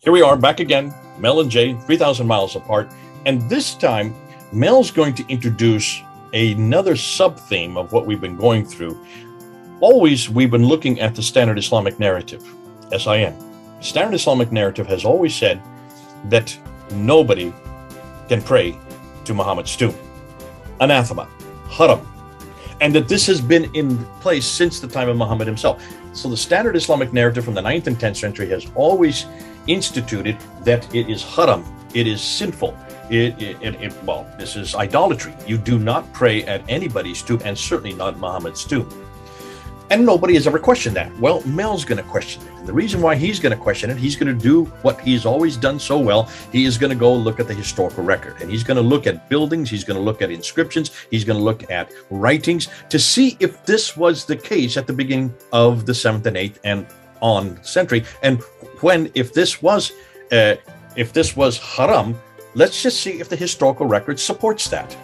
Here we are back again, Mel and Jay, 3,000 miles apart. And this time, Mel's going to introduce another sub-theme of what we've been going through. Always, we've been looking at the Standard Islamic Narrative, SIN. Standard Islamic Narrative has always said that nobody can pray to Muhammad's tomb. Anathema, haram. And that this has been in place since the time of Muhammad himself. So the Standard Islamic Narrative from the 9th and 10th century has always instituted that it is haram, it is sinful, well, this is idolatry. You do not pray at anybody's tomb, and certainly not Muhammad's tomb. And nobody has ever questioned that. Well, Mel's going to question it. And the reason why he's going to question it, he's going to do what he's always done so well. He is going to go look at the historical record, and he's going to look at buildings, he's going to look at inscriptions, he's going to look at writings to see if this was the case at the beginning of the 7th and 8th and on century. And if this was haram, let's just see if the historical record supports that.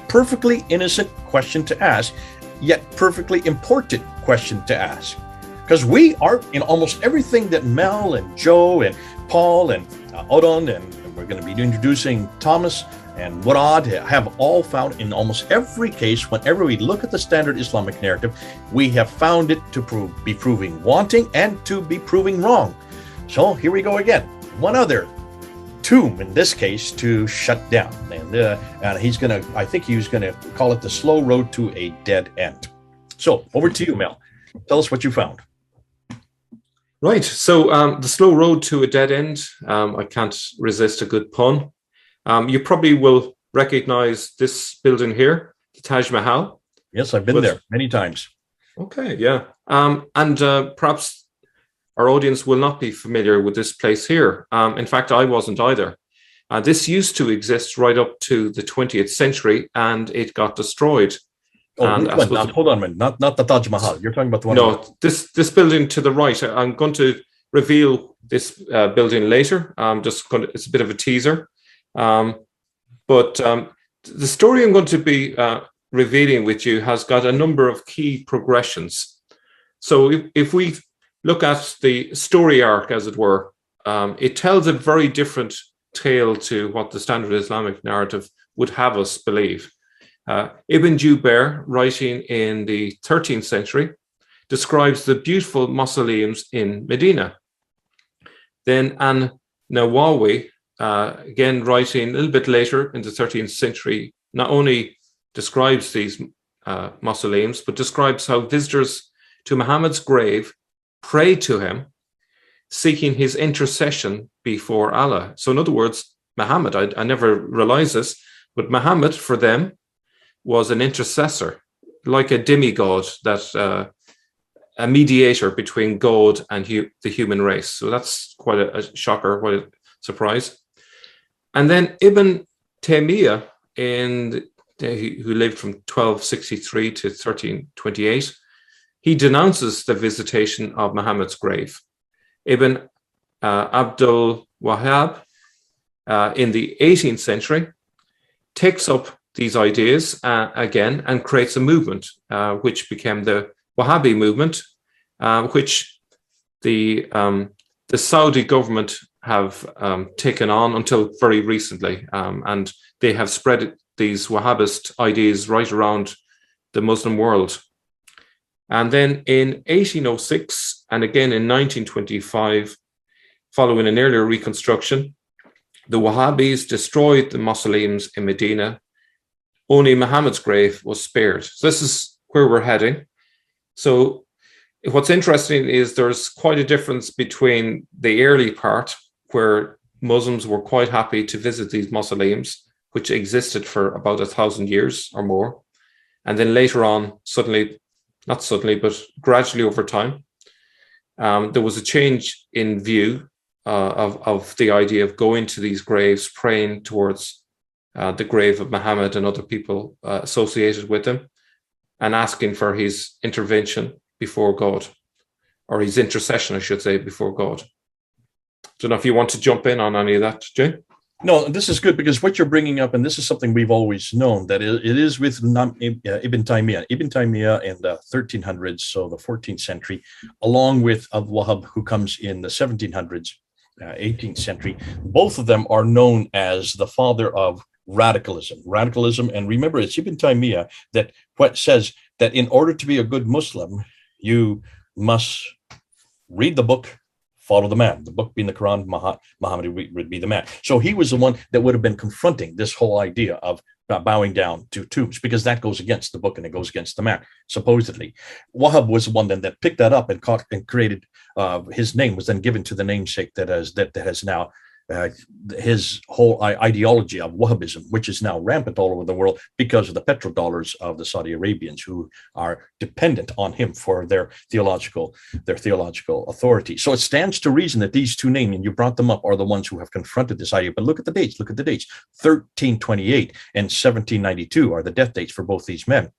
Perfectly innocent question to ask, yet perfectly important question to ask. Because we are in almost everything that Mel and Joe and Paul and Odon, and we're going to be introducing Thomas and Murad, have all found in almost every case, whenever we look at the Standard Islamic Narrative, we have found it to be proving wanting and to be proving wrong. So here we go again. One other tomb, in this case, to shut down. And he's going to, I think he was going to call it the slow road to a dead end. So over to you, Mel. Tell us what you found. Right. So the slow road to a dead end, I can't resist a good pun. You probably will recognize this building here, the Taj Mahal. Yes, I've been there many times. Okay, yeah. And perhaps our audience will not be familiar with this place here. In fact, I wasn't either. This used to exist right up to the 20th century, and it got destroyed. Oh, hold on a minute. Not the Taj Mahal. You're talking about the one. No, this building to the right. I'm going to reveal this building later. It's a bit of a teaser. But the story I'm going to be revealing with you has got a number of key progressions. So if we look at the story arc, as it were, it tells a very different tale to what the Standard Islamic Narrative would have us believe. Ibn Jubair, writing in the 13th century, describes the beautiful mausoleums in Medina. Then An-Nawawi, again writing a little bit later in the 13th century, not only describes these mausoleums, but describes how visitors to Muhammad's grave prayed to him, seeking his intercession before Allah. So in other words, Muhammad, I never realized this, but Muhammad for them was an intercessor, like a demigod, that a mediator between God and the human race. So that's quite a shocker, quite a surprise. And then Ibn Taymiyyah, who lived from 1263 to 1328, he denounces the visitation of Muhammad's grave. Ibn Abdul Wahhab, in the 18th century, takes up these ideas again and creates a movement, which became the Wahhabi movement, which the Saudi government have taken on until very recently, and they have spread these Wahhabist ideas right around the Muslim world. And then in 1806 and again in 1925, following an earlier reconstruction, the Wahhabis destroyed the mausoleums in Medina. Only Muhammad's grave was spared. So this is where we're heading. So what's interesting is there's quite a difference between the early part, where Muslims were quite happy to visit these mausoleums, which existed for about 1,000 years or more. And then later on, not suddenly, but gradually over time, there was a change in view of the idea of going to these graves, praying towards the grave of Muhammad and other people associated with him, and asking for his intervention before God, or his intercession, I should say, before God. Don't know if you want to jump in on any of that, Jay? No, this is good, because what you're bringing up, and this is something we've always known, that it is with Ibn Taymiyyah. Ibn Taymiyyah in the 1300s, so the 14th century, along with Abdul Wahhab, who comes in the 1700s. 18th century. Both of them are known as the father of radicalism. Radicalism, and remember, it's Ibn Taymiyyah that what says that in order to be a good Muslim, you must read the book, follow the man. The book being the Quran, Muhammad would be the man. So he was the one that would have been confronting this whole idea of bowing down to tombs, because that goes against the book and it goes against the man, supposedly. Wahhab was the one then that picked that up and created, his name was then given to the namesake that has now his whole ideology of Wahhabism, which is now rampant all over the world because of the petrodollars of the Saudi Arabians, who are dependent on him for their theological authority. So it stands to reason that these two names, and you brought them up, are the ones who have confronted this idea. But look at the dates. 1328 and 1792 are the death dates for both these men.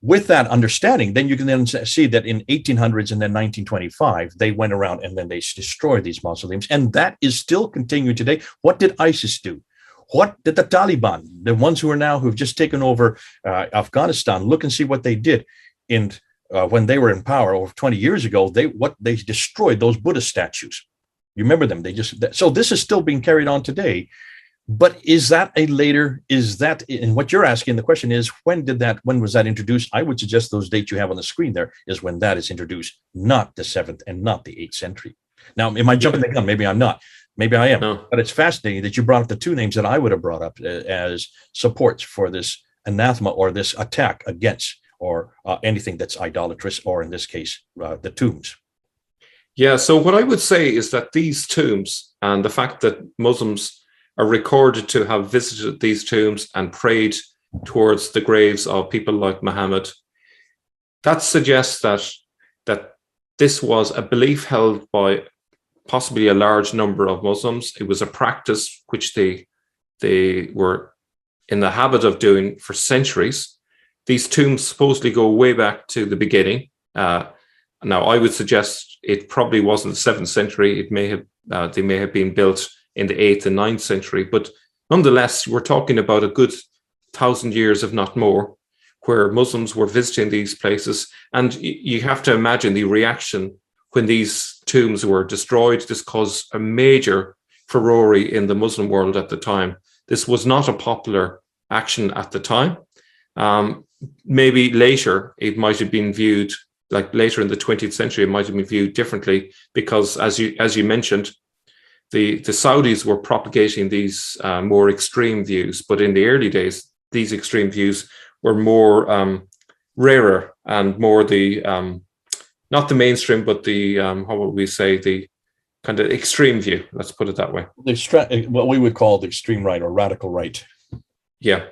With that understanding, then you can then see that in 1800s and then 1925, they went around and then they destroyed these mausoleums. And that is still continuing today. What did ISIS do? What did the Taliban, the ones who've just taken over Afghanistan, look and see what they did when they were in power over 20 years ago. They destroyed those Buddhist statues. You remember them? So this is still being carried on today. But is that and what you're asking, the question is, when was that introduced? I would suggest those dates you have on the screen there is when that is introduced, not the 7th and not the 8th century. Now, am I jumping the gun? Maybe I'm not. Maybe I am. No. But it's fascinating that you brought up the two names that I would have brought up as supports for this anathema or this attack against or anything that's idolatrous, or in this case, the tombs. Yeah, so what I would say is that these tombs and the fact that Muslims are recorded to have visited these tombs and prayed towards the graves of people like Muhammad, that suggests that this was a belief held by possibly a large number of Muslims. It was a practice which they were in the habit of doing for centuries. These tombs supposedly go way back to the beginning. Now, I would suggest it probably wasn't the 7th century. They may have been built in the 8th and 9th century. But nonetheless, we're talking about a good 1,000 years, if not more, where Muslims were visiting these places. And you have to imagine the reaction when these tombs were destroyed. This caused a major furore in the Muslim world at the time. This was not a popular action at the time. Maybe later, it might have been viewed, like later in the 20th century, it might have been viewed differently, because as you mentioned, the Saudis were propagating these more extreme views, but in the early days, these extreme views were more rarer and more not the mainstream, but the how would we say, the kind of extreme view. Let's put it that way. What we would call the extreme right or radical right. Yeah.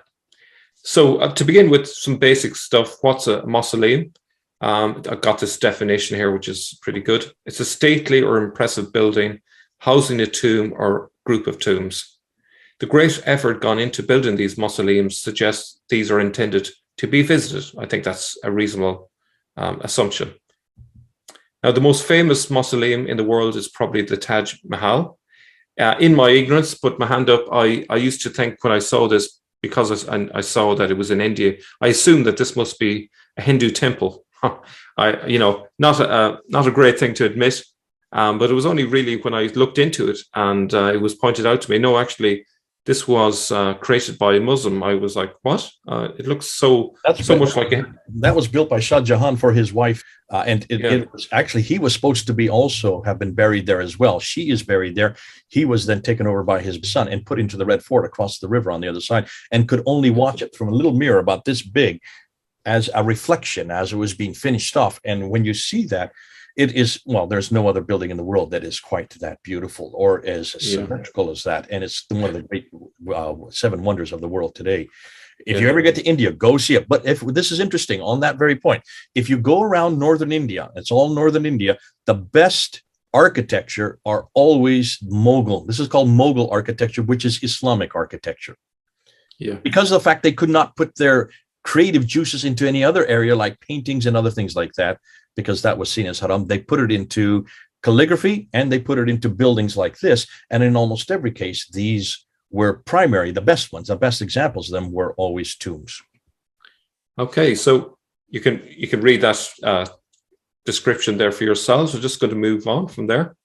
So to begin with some basic stuff, what's a mausoleum? I've got this definition here, which is pretty good. It's a stately or impressive building housing a tomb or group of tombs. The great effort gone into building these mausoleums suggests these are intended to be visited. I think that's a reasonable assumption. Now, the most famous mausoleum in the world is probably the Taj Mahal. In my ignorance, put my hand up, I used to think when I saw this, because I saw that it was in India, I assumed that this must be a Hindu temple. Not a great thing to admit. But it was only really when I looked into it and it was pointed out to me, no, actually, this was created by a Muslim. I was like, what? It looks so much like it. That was built by Shah Jahan for his wife. It was actually, he was supposed to be also have been buried there as well. She is buried there. He was then taken over by his son and put into the Red Fort across the river on the other side, and could only watch it from a little mirror about this big as a reflection as it was being finished off. And when you see that, it is, well, there's no other building in the world that is quite that beautiful or as symmetrical as that. And it's one of the great 7 wonders of the world today. If you ever get to India, go see it. But if this is interesting on that very point, if you go around northern India, it's all northern India, the best architecture are always Mughal. This is called Mughal architecture, which is Islamic architecture. Yeah. Because of the fact they could not put their creative juices into any other area like paintings and other things like that, because that was seen as haram. They put it into calligraphy and they put it into buildings like this. And in almost every case, these were primary, the best ones, the best examples of them were always tombs. Okay, so you can read that description there for yourselves. We're just going to move on from there.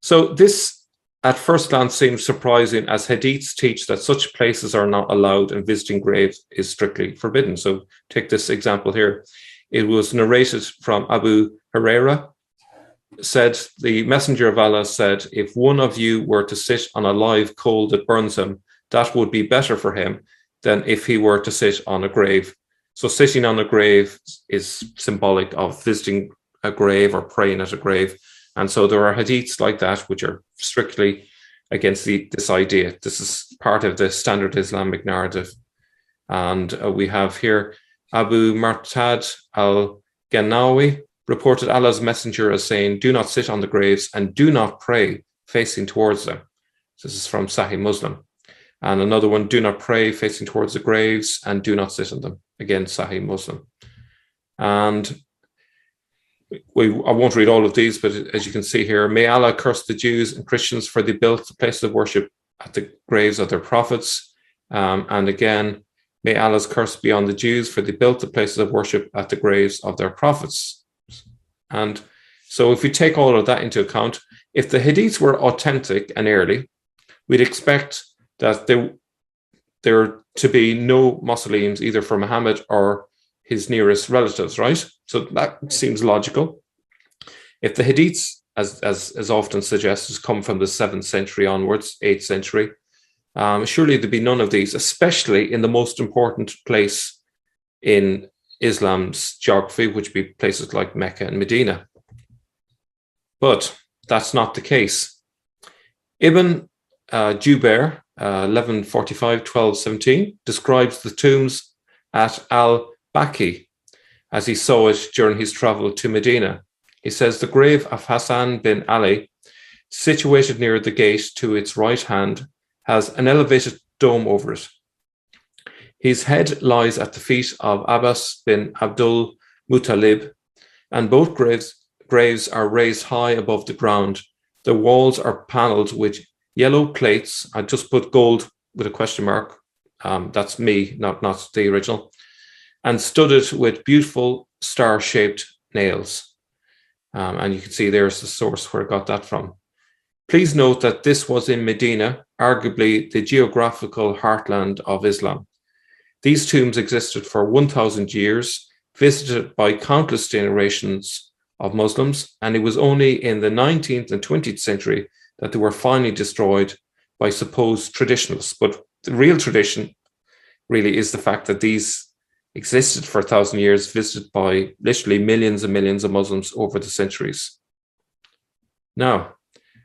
So this, at first glance, seems surprising, as hadiths teach that such places are not allowed and visiting graves is strictly forbidden. So take this example here. It was narrated from Abu Huraira, said, the Messenger of Allah said, if one of you were to sit on a live coal that burns him, that would be better for him than if he were to sit on a grave. So sitting on a grave is symbolic of visiting a grave or praying at a grave. And so there are hadiths like that which are strictly against this idea. This is part of the standard Islamic narrative. And we have here Abu Martad al-Ganawi reported Allah's messenger as saying, do not sit on the graves and do not pray facing towards them. This is from Sahih Muslim. And another one, do not pray facing towards the graves and do not sit on them. Again, Sahih Muslim. And I won't read all of these, but as you can see here, may Allah curse the Jews and Christians for they built the places of worship at the graves of their prophets. And again, may Allah's curse be on the Jews for they built the places of worship at the graves of their prophets. And so if we take all of that into account, if the hadiths were authentic and early, we'd expect that there to be no mausoleums either for Muhammad or his nearest relatives, right? So that seems logical. If the hadiths, as often suggested, come from the 7th century onwards, 8th century, surely there'd be none of these, especially in the most important place in Islam's geography, which would be places like Mecca and Medina. But that's not the case. Ibn Jubair, 1145-1217, describes the tombs at al-Baqi as he saw it during his travel to Medina. He says the grave of Hassan bin Ali, situated near the gate to its right hand, has an elevated dome over it. His head lies at the feet of Abbas bin Abdul Muttalib, and both graves are raised high above the ground. The walls are panelled with yellow plates. I just put gold with a question mark. That's me, not the original. And studded with beautiful star-shaped nails. And you can see there's the source where I got that from. Please note that this was in Medina, arguably the geographical heartland of Islam. These tombs existed for 1,000 years, visited by countless generations of Muslims, and it was only in the 19th and 20th century that they were finally destroyed by supposed traditionalists. But the real tradition really is the fact that these existed for 1,000 years, visited by literally millions and millions of Muslims over the centuries. Now,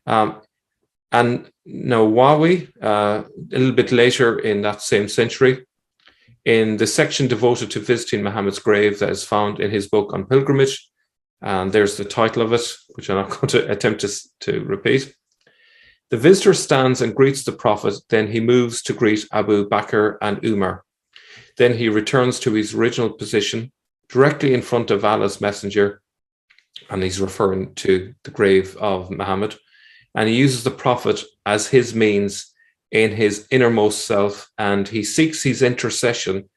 and Nawawi, a little bit later in that same century, in the section devoted to visiting Muhammad's grave that is found in his book on pilgrimage, and there's the title of it, which I'm not going to attempt to repeat. The visitor stands and greets the Prophet, then he moves to greet Abu Bakr and Umar. Then he returns to his original position, directly in front of Allah's messenger, and he's referring to the grave of Muhammad, and he uses the Prophet as his means in his innermost self, and he seeks his intercession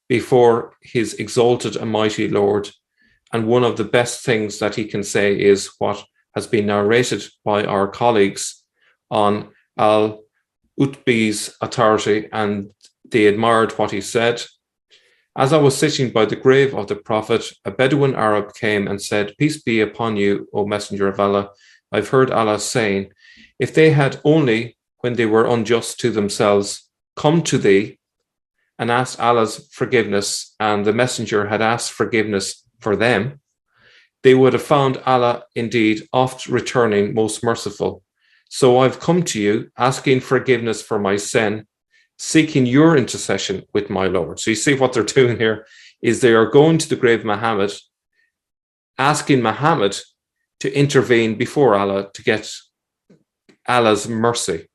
before his exalted and mighty Lord. And one of the best things that he can say is what has been narrated by our colleagues on Al-Utbi's authority, and they admired what he said. As I was sitting by the grave of the Prophet, a Bedouin Arab came and said, "Peace be upon you, O Messenger of Allah. I've heard Allah saying, if they had only, when they were unjust to themselves, come to thee and asked Allah's forgiveness, and the messenger had asked forgiveness for them, they would have found Allah indeed oft returning most merciful. So I've come to you asking forgiveness for my sin, seeking your intercession with my Lord." So you see what they're doing here is they are going to the grave of Muhammad, asking Muhammad to intervene before Allah to get Allah's mercy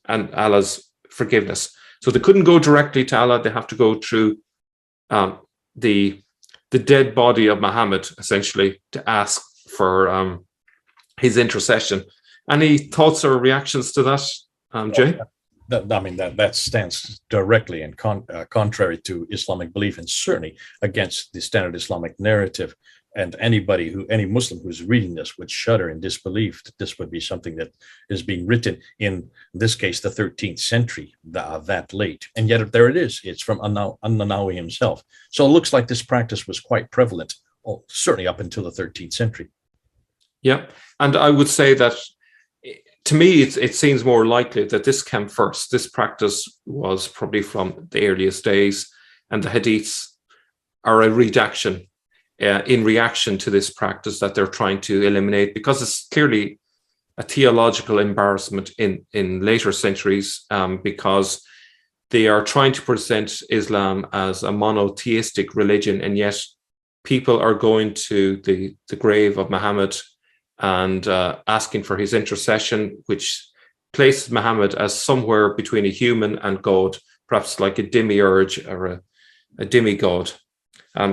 and Allah's forgiveness. So they couldn't go directly to Allah. They have to go through the dead body of Muhammad, essentially, to ask for his intercession. Any thoughts or reactions to that, Jay? That stands directly in contrary to Islamic belief, and certainly against the standard Islamic narrative. and any Muslim who's reading this would shudder in disbelief that this would be something that is being written in this case, the 13th century, that late. And yet there it is. It's from An-Nawawi himself. So it looks like this practice was quite prevalent, certainly up until the 13th century. Yeah. And I would say that to me, it seems more likely that this came first. This practice was probably from the earliest days, and the hadiths are a redaction in reaction to this practice that they're trying to eliminate, because it's clearly a theological embarrassment in later centuries, because they are trying to present Islam as a monotheistic religion, and yet people are going to the grave of Muhammad and asking for his intercession, which places Muhammad as somewhere between a human and God, perhaps like a demiurge or a demigod.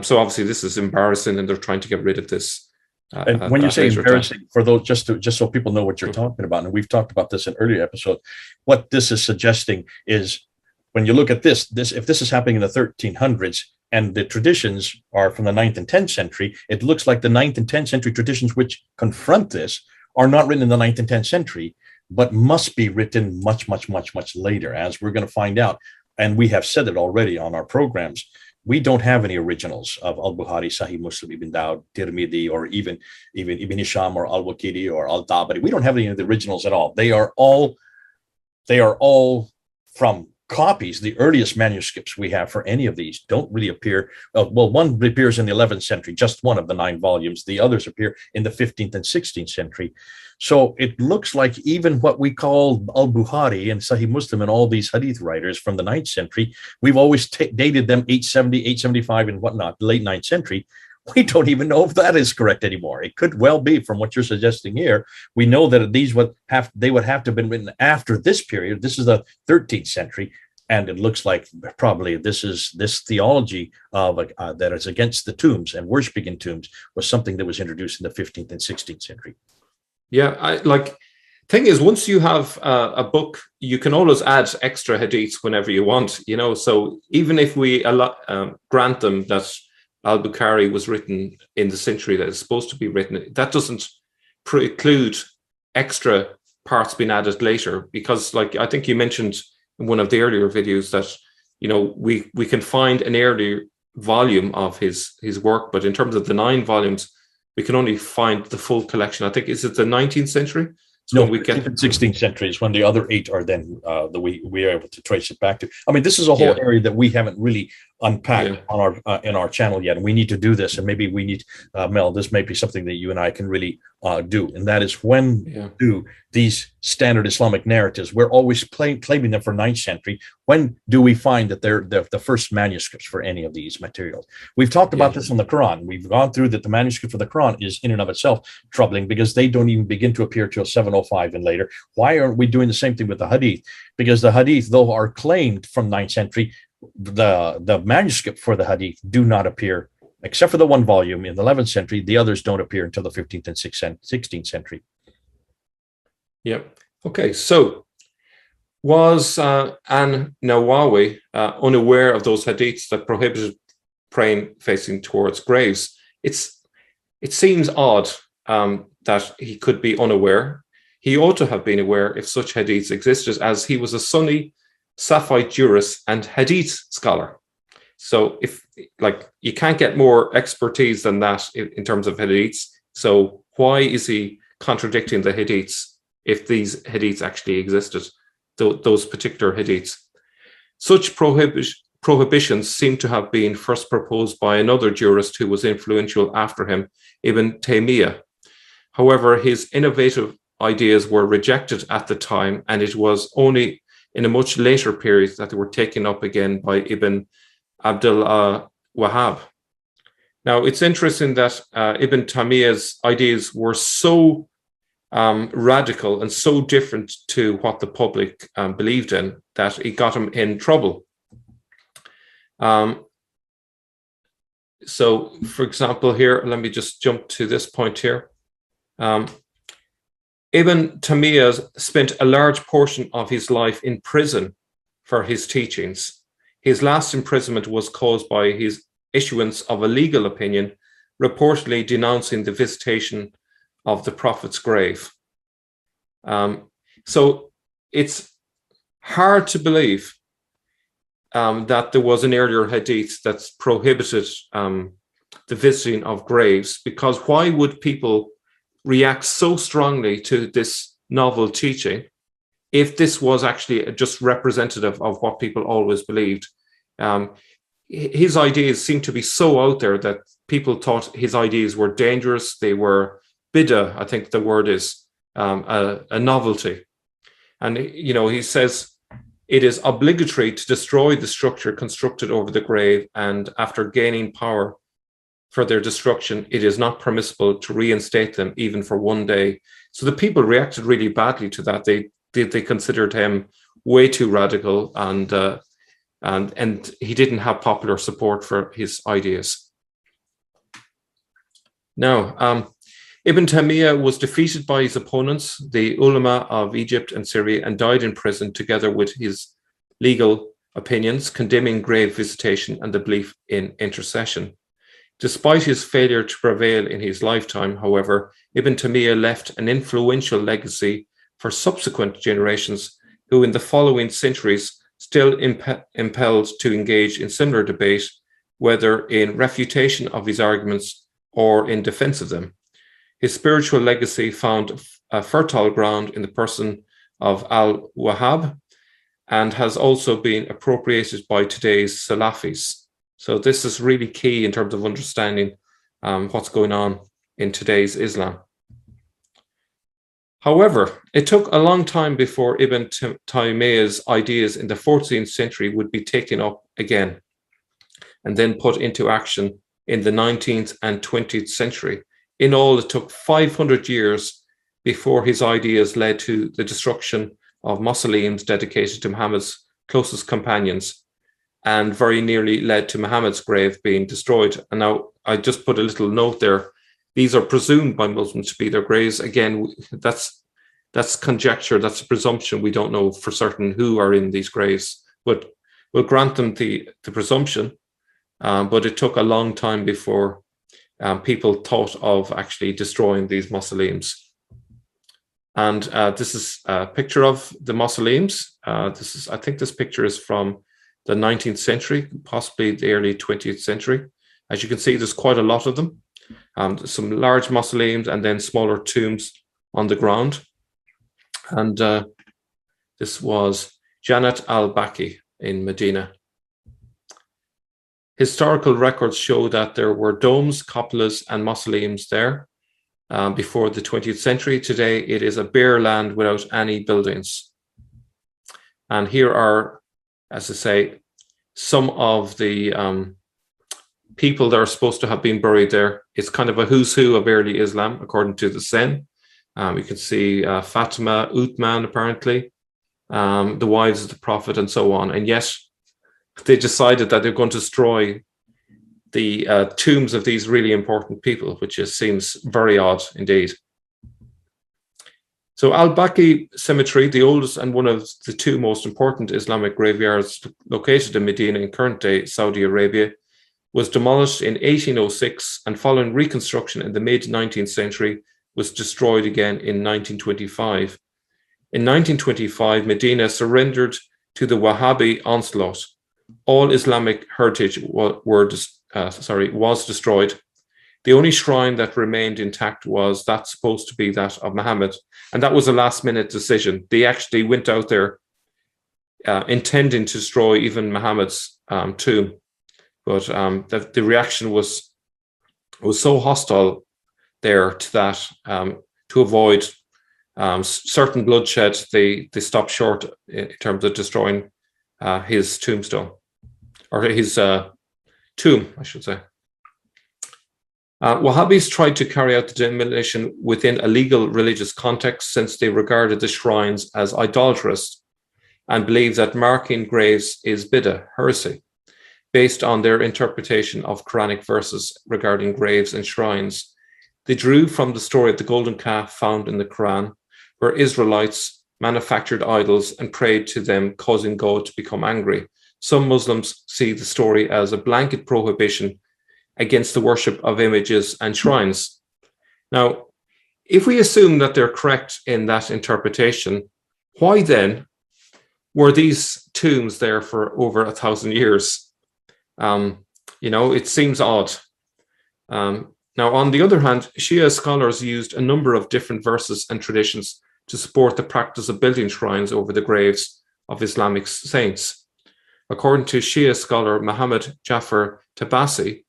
So obviously this is embarrassing, and they're trying to get rid of this. And when you say embarrassing, for those, just so people know what you're talking about, and we've talked about this in earlier episodes, what this is suggesting is, when you look at this, if this is happening in the 1300s, and the traditions are from the 9th and 10th century, it looks like the 9th and 10th century traditions which confront this are not written in the 9th and 10th century, but must be written much, much, much, much later, as we're going to find out. And we have said it already on our programs. We don't have any originals of Al-Bukhari, Sahih Muslim, Ibn Dawud, Tirmidhi, or even Ibn Hisham or Al-Waqidi or Al-Tabari. We don't have any of the originals at all. They are all from copies. The earliest manuscripts we have for any of these don't really appear. Well, one appears in the 11th century, just one of the 9 volumes. The others appear in the 15th and 16th century. So it looks like even what we call Al-Bukhari and Sahih Muslim and all these hadith writers from the 9th century, we've always dated them 870, 875 and whatnot, late 9th century. We don't even know if that is correct anymore. It could well be, from what you're suggesting here. We know that these would have to have been written after this period. This is the 13th century, and it looks like probably this theology of that is against the tombs and worshiping in tombs was something that was introduced in the 15th and 16th century. Yeah, thing is, once you have a book, you can always add extra hadiths whenever you want. So even if we grant them that Al-Bukhari was written in the century that it's supposed to be written, that doesn't preclude extra parts being added later, because I think you mentioned in one of the earlier videos that we can find an earlier volume of his work, but in terms of the 9 volumes, we can only find the full collection. I think, is it the 19th century? No, we get the 16th century is when the other 8 are then we are able to trace it back to. I mean, this is a whole area that we haven't really unpacked on our in our channel yet, and we need to do this. And maybe we need, Mel, this may be something that you and I can really do, and that is when do these standard Islamic narratives, we're always claiming them for 9th century. When do we find that they're the first manuscripts for any of these materials? We've talked about this in the Quran. We've gone through that the manuscript for the Quran is in and of itself troubling, because they don't even begin to appear till 705 and later. Why aren't we doing the same thing with the Hadith? Because the Hadith, though are claimed from 9th century, the manuscript for the Hadith do not appear, except for the 1 volume in the 11th century. The others don't appear until the 15th and 16th century. Yeah. Okay. So was An-Nawawi unaware of those hadiths that prohibited praying facing towards graves? It seems odd that he could be unaware. He ought to have been aware if such hadiths existed, as he was a Sunni, Safite jurist and hadith scholar. So if you can't get more expertise than that in terms of hadiths. So why is he contradicting the hadiths if these hadiths actually existed, those particular hadiths? Such prohibitions seem to have been first proposed by another jurist who was influential after him, Ibn Taymiyyah. However, his innovative ideas were rejected at the time, and it was only in a much later period that they were taken up again by Ibn Abdul Wahhab. Now, it's interesting that Ibn Taymiyyah's ideas were so radical and so different to what the public believed in that it got him in trouble. So, for example, here, let me just jump to this point here. Ibn Taymiyyah spent a large portion of his life in prison for his teachings. His last imprisonment was caused by his issuance of a legal opinion reportedly denouncing the visitation of the Prophet's grave. So it's hard to believe that there was an earlier hadith that's prohibited the visiting of graves, because why would people react so strongly to this novel teaching if this was actually just representative of what people always believed? His ideas seem to be so out there that people thought his ideas were dangerous. They were bid'ah, I think the word is, a novelty. And, he says, it is obligatory to destroy the structure constructed over the grave, and after gaining power for their destruction, it is not permissible to reinstate them even for one day. So the people reacted really badly to that. They considered him way too radical, and he didn't have popular support for his ideas. Now, Ibn Taymiyyah was defeated by his opponents, the ulama of Egypt and Syria, and died in prison together with his legal opinions condemning grave visitation and the belief in intercession. Despite his failure to prevail in his lifetime, however, Ibn Taymiyyah left an influential legacy for subsequent generations who in the following centuries still impelled to engage in similar debate, whether in refutation of his arguments or in defense of them. His spiritual legacy found a fertile ground in the person of Al-Wahhab and has also been appropriated by today's Salafis. So this is really key in terms of understanding what's going on in today's Islam. However, it took a long time before Ibn Taymiyyah's ideas in the 14th century would be taken up again and then put into action in the 19th and 20th century. In all, it took 500 years before his ideas led to the destruction of mausoleums dedicated to Muhammad's closest companions, and very nearly led to Muhammad's grave being destroyed. And now I just put a little note there. These are presumed by Muslims to be their graves. Again, that's conjecture, that's a presumption. We don't know for certain who are in these graves, but we'll grant them the presumption. But it took a long time before people thought of actually destroying these mausoleums. And this is a picture of the mausoleums. I think this picture is from the 19th century, possibly the early 20th century. As you can see, there's quite a lot of them. Some large mausoleums and then smaller tombs on the ground. And this was Janat al-Baqi in Medina. Historical records show that there were domes, cupolas, and mausoleums there before the 20th century. Today, it is a bare land without any buildings. And here are, as I say, some of the people that are supposed to have been buried there. It's kind of a who's who of early Islam, according to the Sen. You can see Fatima, Uthman, apparently, the wives of the Prophet, and so on. And yet, they decided that they're going to destroy the tombs of these really important people, which seems very odd indeed. So Al-Baqi Cemetery, the oldest and one of the two most important Islamic graveyards located in Medina in current-day Saudi Arabia, was demolished in 1806 and following reconstruction in the mid-19th century was destroyed again in 1925. In 1925, Medina surrendered to the Wahhabi onslaught. All Islamic heritage was destroyed. The only shrine that remained intact was that supposed to be that of Muhammad. And that was a last-minute decision. They actually went out there intending to destroy even Muhammad's tomb. But the reaction was so hostile there to that, to avoid certain bloodshed, they stopped short in terms of destroying his tombstone, or his tomb, I should say. Wahhabis tried to carry out the demolition within a legal religious context, since they regarded the shrines as idolatrous and believed that marking graves is bid'ah, heresy, based on their interpretation of Quranic verses regarding graves and shrines. They drew from the story of the golden calf found in the Quran, where Israelites manufactured idols and prayed to them, causing God to become angry. Some Muslims see the story as a blanket prohibition against the worship of images and shrines. Now, if we assume that they're correct in that interpretation, why then were these tombs there for over 1,000 years? It seems odd. Now, on the other hand, Shia scholars used a number of different verses and traditions to support the practice of building shrines over the graves of Islamic saints. According to Shia scholar Muhammad Jafar Tabasi,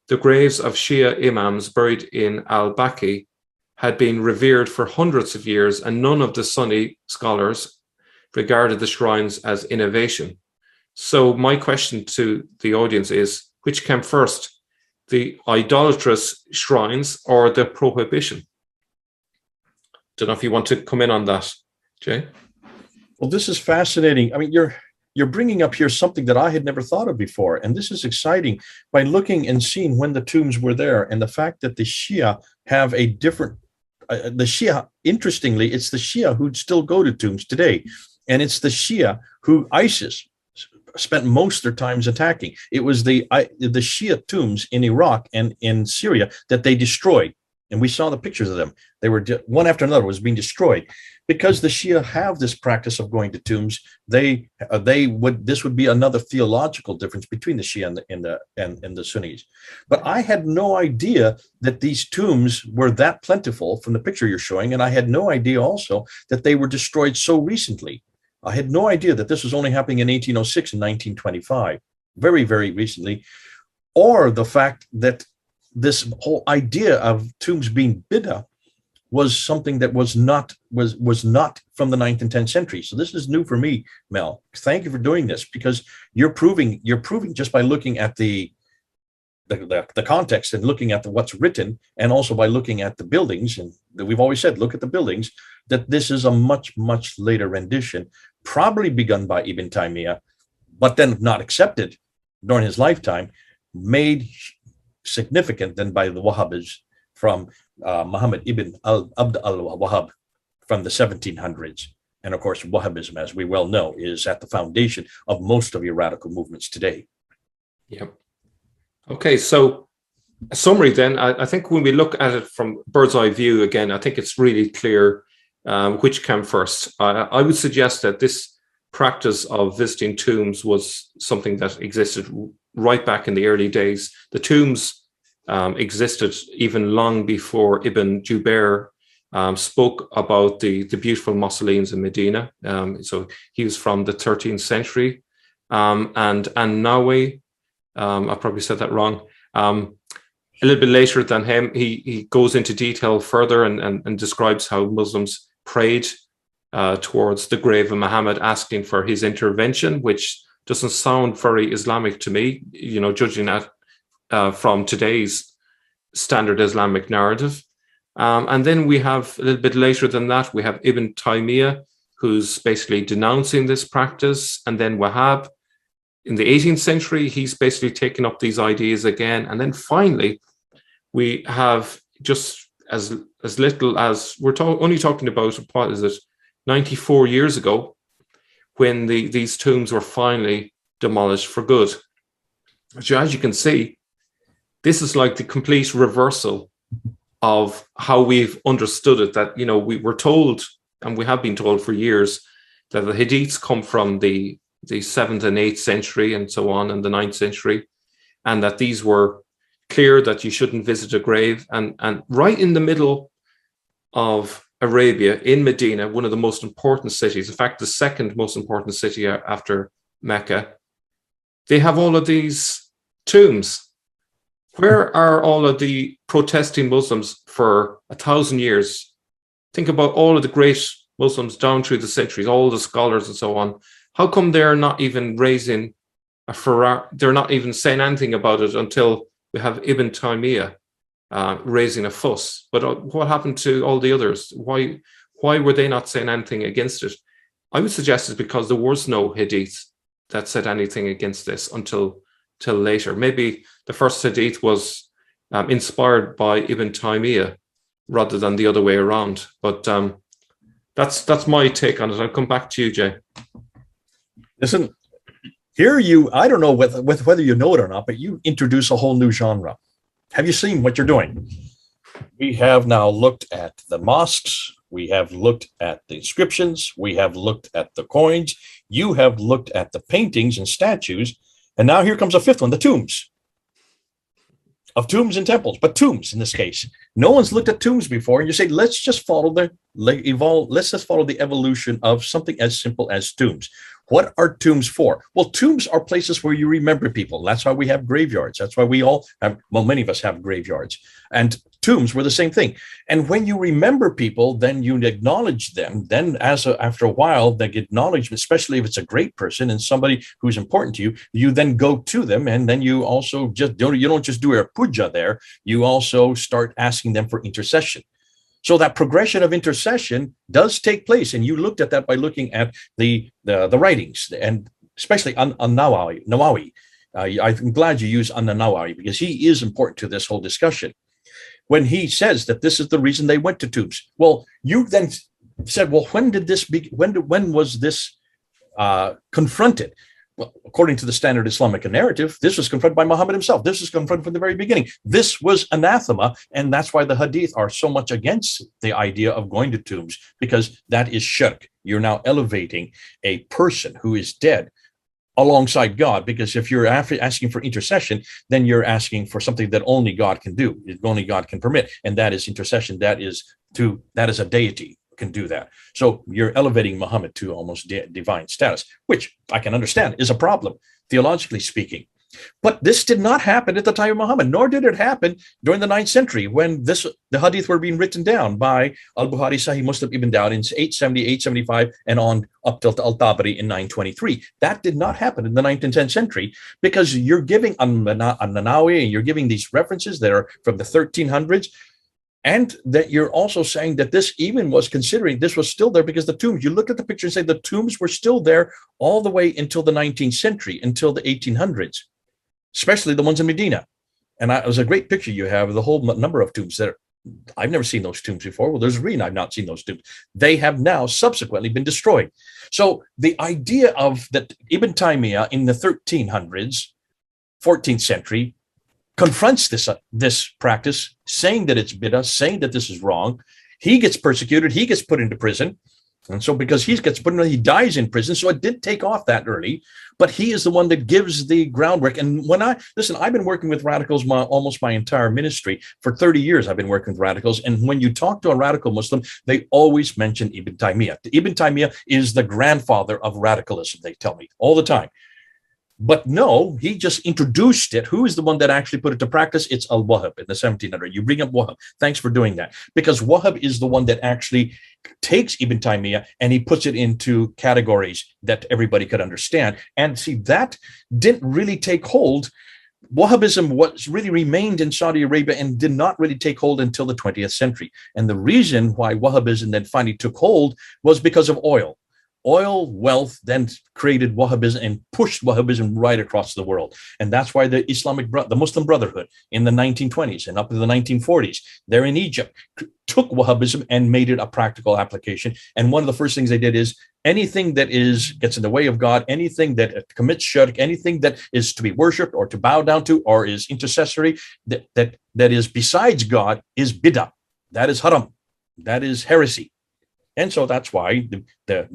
the graves of Shia imams buried in al-Baqi had been revered for hundreds of years, and none of the Sunni scholars regarded the shrines as innovation. So my question to the audience is, which came first, the idolatrous shrines or the prohibition? Don't know if you want to come in on that, Jay. Well, this is fascinating. I mean, you're bringing up here something that I had never thought of before, and this is exciting by looking and seeing when the tombs were there, and the fact that the Shia have a different. The Shia, interestingly, it's the Shia who still go to tombs today, and it's the Shia who ISIS spent most of their times attacking. It was the Shia tombs in Iraq and in Syria that they destroyed, and we saw the pictures of them. They were one after another was being destroyed. Because the Shia have this practice of going to tombs, this would be another theological difference between the Shia and the Sunnis. But I had no idea that these tombs were that plentiful from the picture you're showing, and I had no idea also that they were destroyed so recently. I had no idea that this was only happening in 1806 and 1925, very, very recently, or the fact that this whole idea of tombs being bid'ah was something that was not from the 9th and 10th century. So this is new for me, Mel. Thank you for doing this, because you're proving just by looking at the context and looking at what's written, and also by looking at the buildings, and we've always said, look at the buildings, that this is a much, much later rendition, probably begun by Ibn Taymiyyah, but then not accepted during his lifetime, made significant then by the Wahhabis from Muhammad ibn Abd al-Wahhab from the 1700s. And of course, Wahhabism, as we well know, is at the foundation of most of your radical movements today. Yeah. Okay, so a summary then, I think when we look at it from bird's eye view again, I think it's really clear which came first. I would suggest that this practice of visiting tombs was something that existed right back in the early days. The tombs existed even long before Ibn Jubair spoke about the beautiful mausoleums in Medina. So he was from the 13th century. And Nawawi, I probably said that wrong, a little bit later than him, he goes into detail further and describes how Muslims prayed towards the grave of Muhammad, asking for his intervention, which doesn't sound very Islamic to me, judging at from today's standard Islamic narrative. And then we have, a little bit later than that, we have Ibn Taymiyyah, who's basically denouncing this practice. And then Wahhab, in the 18th century, he's basically taken up these ideas again. And then finally, we have just as little as, we're only talking about, what is it, 94 years ago, when these tombs were finally demolished for good. So as you can see, this is like the complete reversal of how we've understood it, that, we were told, and we have been told for years, that the Hadiths come from the 7th and 8th century and so on, and the 9th century, and that these were clear that you shouldn't visit a grave. And right in the middle of Arabia, in Medina, one of the most important cities, in fact, the second most important city after Mecca, they have all of these tombs. Where are all of the protesting Muslims for 1,000 years? Think about all of the great Muslims down through the centuries, all the scholars and so on. How come they're not even raising a furore? They're not even saying anything about it until we have Ibn Taymiyyah raising a fuss. But what happened to all the others? Why were they not saying anything against it? I would suggest it's because there was no hadith that said anything against this till later. Maybe the first hadith was inspired by Ibn Taymiyyah rather than the other way around. But that's my take on it. I'll come back to you, Jay. Listen, here I don't know whether you know it or not, but you introduce a whole new genre. Have you seen what you're doing? We have now looked at the mosques. We have looked at the inscriptions. We have looked at the coins. You have looked at the paintings and statues. And now here comes a fifth one, the tombs. Of tombs and temples, but tombs in this case. No one's looked at tombs before. And you say, let's just follow let's just follow the evolution of something as simple as tombs. What are tombs for? Well, tombs are places where you remember people. That's why we have graveyards. That's why we all have, well, many of us have graveyards. And tombs were the same thing. And when you remember people, then you acknowledge them. Then after a while, they get acknowledgement, especially if it's a great person and somebody who's important to you, you then go to them. And then you also you don't just do a puja there. You also start asking them for intercession. So that progression of intercession does take place. And you looked at that by looking at the writings, and especially on Nawawi. I'm glad you use An-Nawawi, because he is important to this whole discussion. When he says that this is the reason they went to tombs. Well, you then said, well, when was this confronted? Well, according to the standard Islamic narrative, this was confronted by Muhammad himself. This was confronted from the very beginning. This was anathema, and that's why the hadith are so much against the idea of going to tombs, because that is shirk. You're now elevating a person who is dead alongside God, because if you're asking for intercession, then you're asking for something that only God can do, only God can permit, and that is intercession. That is a deity can do that. So you're elevating Muhammad to almost divine status, which I can understand is a problem, theologically speaking. But this did not happen at the time of Muhammad, nor did it happen during the 9th century when the hadith were being written down by Al-Bukhari, Sahih Muslim, Ibn Dawud in 870, 875, and on up till Al-Tabari in 923. That did not happen in the 9th and 10th century, because you're giving An-Nawawi and you're giving these references that are from the 1300s, and that you're also saying that this even was considering, this was still there because the tombs, you look at the picture and say the tombs were still there all the way until the 19th century, until the 1800s, especially the ones in Medina. And it was a great picture you have of the whole number of tombs there. I've never seen those tombs before. Well, there's a reason I've not seen those tombs. They have now subsequently been destroyed. So the idea of that Ibn Taymiyyah in the 1300s, 14th century, confronts this practice, saying that it's bid'ah, saying that this is wrong. He gets persecuted. He gets put into prison. And so because he gets put in, he dies in prison. So it did take off that early, but he is the one that gives the groundwork. And I've been working with radicals almost my entire ministry. For 30 years, I've been working with radicals. And when you talk to a radical Muslim, they always mention Ibn Taymiyyah. Ibn Taymiyyah is the grandfather of radicalism, they tell me all the time. But no, he just introduced it. Who is the one that actually put it to practice? It's Al-Wahhab in the 1700s. You bring up Wahhab. Thanks for doing that. Because Wahhab is the one that actually takes Ibn Taymiyyah and he puts it into categories that everybody could understand. And see, that didn't really take hold. Wahhabism was really remained in Saudi Arabia and did not really take hold until the 20th century. And the reason why Wahhabism then finally took hold was because of oil. Oil wealth then created Wahhabism and pushed Wahhabism right across the world. And that's why the Muslim Brotherhood in the 1920s and up to the 1940s, there in Egypt, took Wahhabism and made it a practical application. And one of the first things they did is anything that gets in the way of God, anything that commits shirk, anything that is to be worshipped or to bow down to or is intercessory, that is besides God is bid'ah. That is haram. That is heresy. And so that's why the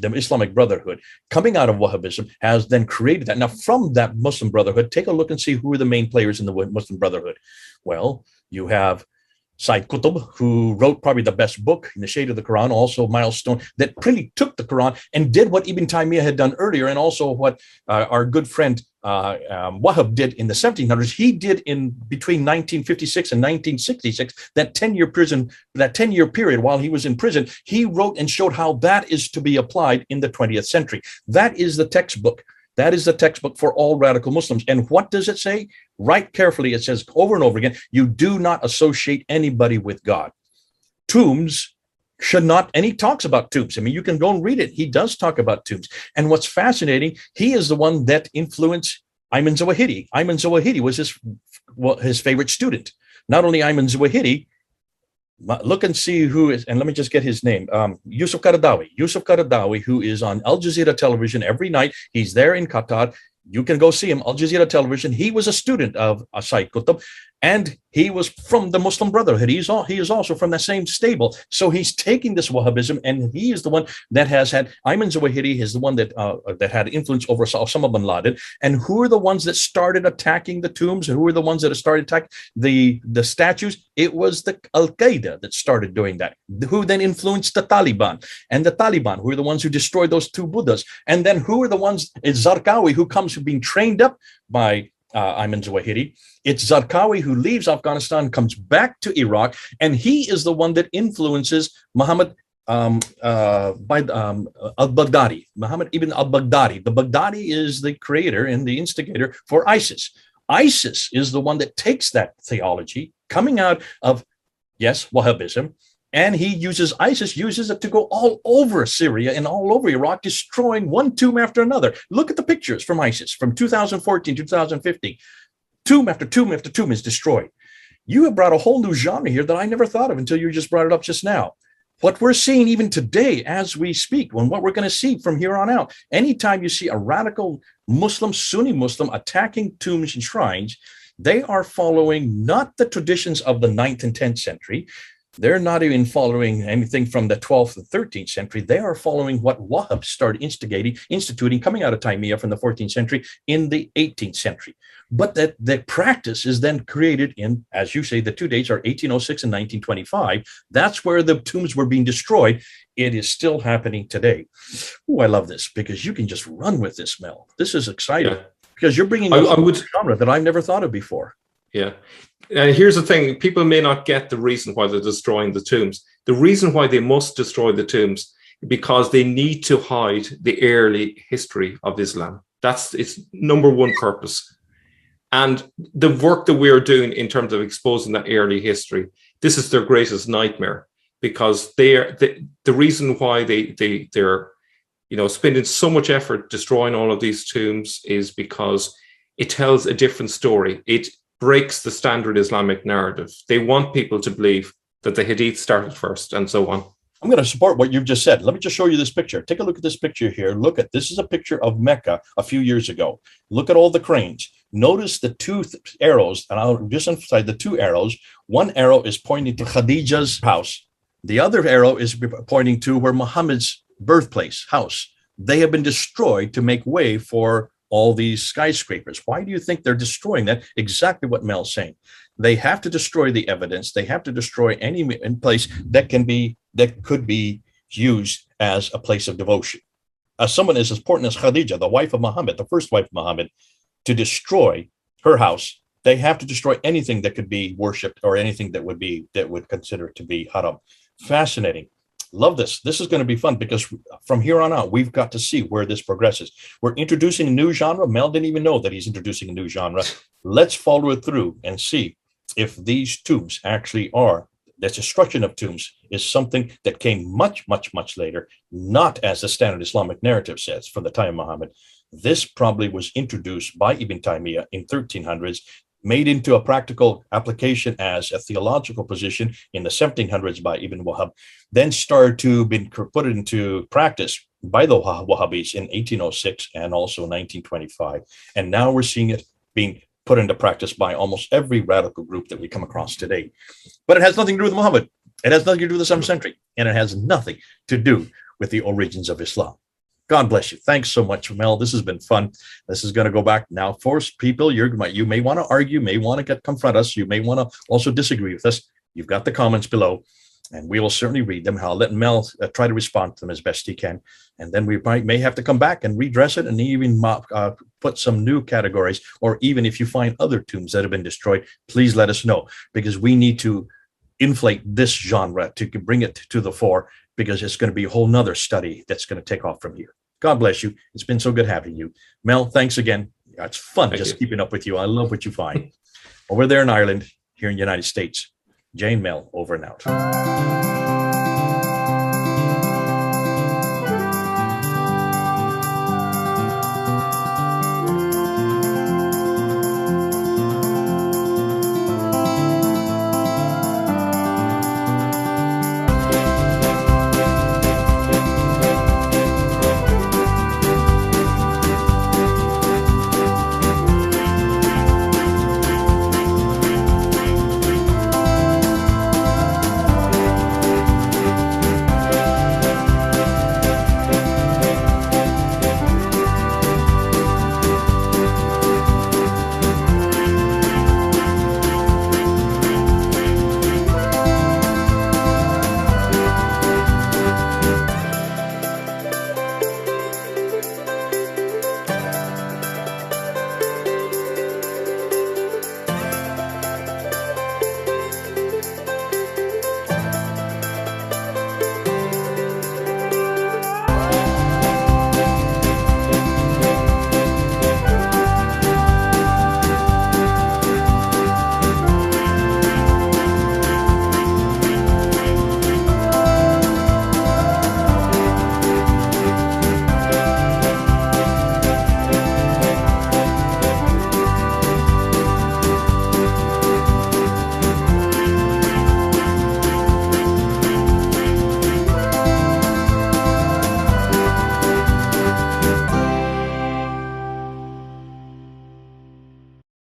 Islamic Brotherhood coming out of Wahhabism has then created that. Now, from that Muslim Brotherhood, take a look and see who are the main players in the Muslim Brotherhood. Well, you have Sayyid Qutb, who wrote probably the best book, In the Shade of the Quran, also milestone, that really took the Quran and did what Ibn Taymiyyah had done earlier, and also what our good friend Wahhab did in the 1700s. He did in between 1956 and 1966, that 10-year period while he was in prison, he wrote and showed how that is to be applied in the 20th century. That is the textbook. That is the textbook for all radical Muslims. And what does it say? Right carefully, it says over and over again, you do not associate anybody with God. Tombs should not, and he talks about tombs. I mean, you can go and read it. He does talk about tombs. And what's fascinating, he is the one that influenced Ayman Zawahiri. Ayman Zawahiri was his favorite student. Not only Ayman Zawahiri, look and see who is, and let me just get his name, Yusuf Qaradawi, who is on Al Jazeera television every night. He's there in Qatar. You can go see him, Al Jazeera television. He was a student of Sayyid Qutb, And he was from the Muslim Brotherhood. He is also from the same stable. So he's taking this Wahhabism, and he is the one that has had, Ayman Zawahiri is the one that had influence over Osama bin Laden. And who are the ones that started attacking the tombs? And who are the ones that started attacking the statues? It was the Al-Qaeda that started doing that, who then influenced the Taliban. And the Taliban, who are the ones who destroyed those two Buddhas. And then who are the ones, it's Zarqawi, who's being trained up by Ayman Zawahiri. It's Zarqawi who leaves Afghanistan, comes back to Iraq, and he is the one that influences Muhammad al-Baghdadi, Muhammad ibn al-Baghdadi. The Baghdadi is the creator and the instigator for ISIS. ISIS is the one that takes that theology coming out of, yes, Wahhabism, and ISIS uses it to go all over Syria and all over Iraq, destroying one tomb after another. Look at the pictures from ISIS from 2014 to 2015. Tomb after tomb after tomb is destroyed. You have brought a whole new genre here that I never thought of until you just brought it up just now. What we're seeing even today as we speak, and what we're going to see from here on out, anytime you see a radical Muslim, Sunni Muslim attacking tombs and shrines, they are following not the traditions of the 9th and 10th century. They're not even following anything from the 12th and 13th century. They are following what Wahhabs started instituting, coming out of Taymiyya from the 14th century in the 18th century. But that the practice is then created in, as you say, the two dates are 1806 and 1925. That's where the tombs were being destroyed. It is still happening today. Oh, I love this because you can just run with this, Mel. This is exciting because you're bringing a genre that I've never thought of before. Yeah. Here's the thing. People may not get the reason why they're destroying the tombs. The reason why they must destroy the tombs is because they need to hide the early history of Islam. That's its number one purpose. And the work that we're doing in terms of exposing that early history, this is their greatest nightmare, because the reason why they're spending so much effort destroying all of these tombs is because it tells a different story. It breaks the standard Islamic narrative. They want people to believe that the Hadith started first and so on. I'm going to support what you've just said. Let me just show you this picture. Take a look at this picture here. Look at this is a picture of Mecca a few years ago. Look at all the cranes. Notice the two arrows, and I'll just emphasize the two arrows. One arrow is pointing to Khadija's house. The other arrow is pointing to where Muhammad's birthplace, house. They have been destroyed to make way for all these skyscrapers. Why do you think they're destroying that? Exactly what Mel's saying. They have to destroy the evidence. They have to destroy any place that could be used as a place of devotion. Someone as important as Khadija, the wife of Muhammad, the first wife of Muhammad, to destroy her house, they have to destroy anything that could be worshipped or anything that would consider to be haram. Fascinating. Love this. This is going to be fun because from here on out, we've got to see where this progresses. We're introducing a new genre. Mel didn't even know that he's introducing a new genre. Let's follow it through and see if these tombs actually are, the destruction of tombs is something that came much, much, much later, not as the standard Islamic narrative says from the time of Muhammad. This probably was introduced by Ibn Taymiyyah in 1300s, made into a practical application as a theological position in the 1700s by Ibn Wahhab, then started to be put into practice by the Wahhabis in 1806 and also 1925. And now we're seeing it being put into practice by almost every radical group that we come across today. But it has nothing to do with Muhammad. It has nothing to do with the 7th century. And it has nothing to do with the origins of Islam. God bless you. Thanks so much, Mel. This has been fun. This is going to go back now. For people, you may want to argue, may want to confront us. You may want to also disagree with us. You've got the comments below, and we will certainly read them. I'll let Mel try to respond to them as best he can. And then we may have to come back and redress it and even put some new categories. Or even if you find other tombs that have been destroyed, please let us know, because we need to inflate this genre to bring it to the fore, because it's going to be a whole nother study that's going to take off from here. God bless you. It's been so good having you. Mel, thanks again. It's fun keeping up with you. I love what you find. Over there in Ireland, here in the United States, Jane Mel, over and out.